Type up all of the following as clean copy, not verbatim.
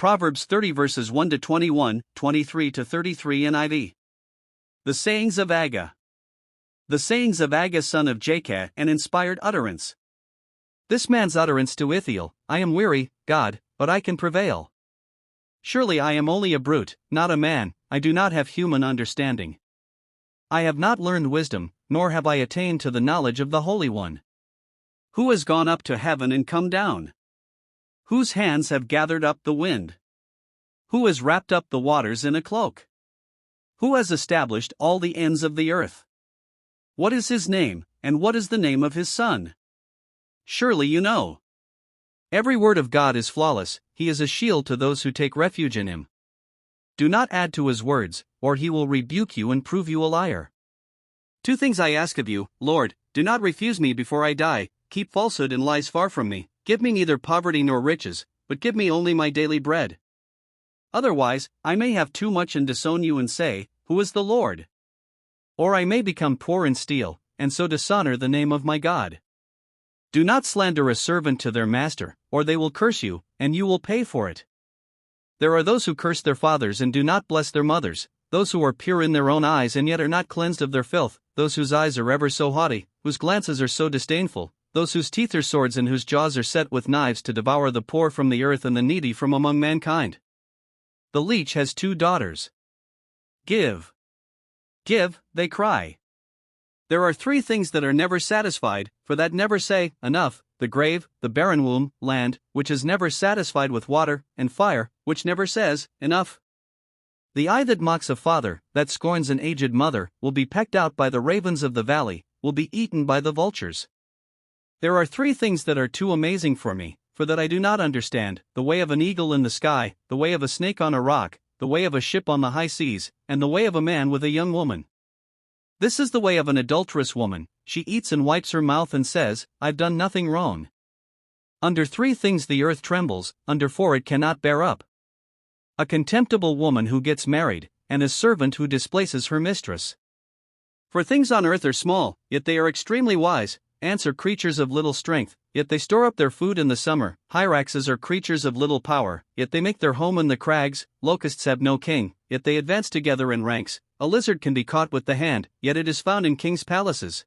Proverbs 30 verses 1 to 21, 23 to 33 NIV. The sayings of Agga. The sayings of Agga son of Jakeh, an inspired utterance. This man's utterance to Ithiel: I am weary, God, but I can prevail. Surely I am only a brute, not a man, I do not have human understanding. I have not learned wisdom, nor have I attained to the knowledge of the Holy One. Who has gone up to heaven and come down? Whose hands have gathered up the wind? Who has wrapped up the waters in a cloak? Who has established all the ends of the earth? What is his name, and what is the name of his son? Surely you know. Every word of God is flawless, he is a shield to those who take refuge in him. Do not add to his words, or he will rebuke you and prove you a liar. Two things I ask of you, Lord: do not refuse me before I die, keep falsehood and lies far from me, give me neither poverty nor riches, but give me only my daily bread. Otherwise, I may have too much and disown you and say, Who is the Lord? Or I may become poor and steal, and so dishonor the name of my God. Do not slander a servant to their master, or they will curse you, and you will pay for it. There are those who curse their fathers and do not bless their mothers, those who are pure in their own eyes and yet are not cleansed of their filth, those whose eyes are ever so haughty, whose glances are so disdainful, those whose teeth are swords and whose jaws are set with knives to devour the poor from the earth and the needy from among mankind. The leech has two daughters. Give. Give, they cry. There are three things that are never satisfied, for that never say, enough: the grave, the barren womb, land, which is never satisfied with water, and fire, which never says, enough. The eye that mocks a father, that scorns an aged mother, will be pecked out by the ravens of the valley, will be eaten by the vultures. There are three things that are too amazing for me, for that I do not understand: the way of an eagle in the sky, the way of a snake on a rock, the way of a ship on the high seas, and the way of a man with a young woman. This is the way of an adulterous woman: she eats and wipes her mouth and says, I've done nothing wrong. Under three things the earth trembles, under four it cannot bear up: a contemptible woman who gets married, and a servant who displaces her mistress. For things on earth are small, yet they are extremely wise; ants are creatures of little strength, yet they store up their food in the summer; hyraxes are creatures of little power, yet they make their home in the crags; locusts have no king, yet they advance together in ranks; a lizard can be caught with the hand, yet it is found in kings' palaces.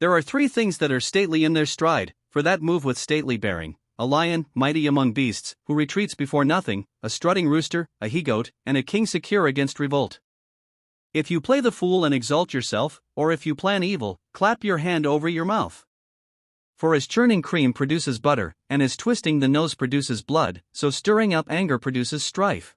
There are three things that are stately in their stride, for that move with stately bearing: a lion, mighty among beasts, who retreats before nothing; a strutting rooster, a he-goat, and a king secure against revolt. If you play the fool and exalt yourself, or if you plan evil, clap your hand over your mouth. For as churning cream produces butter, and as twisting the nose produces blood, so stirring up anger produces strife.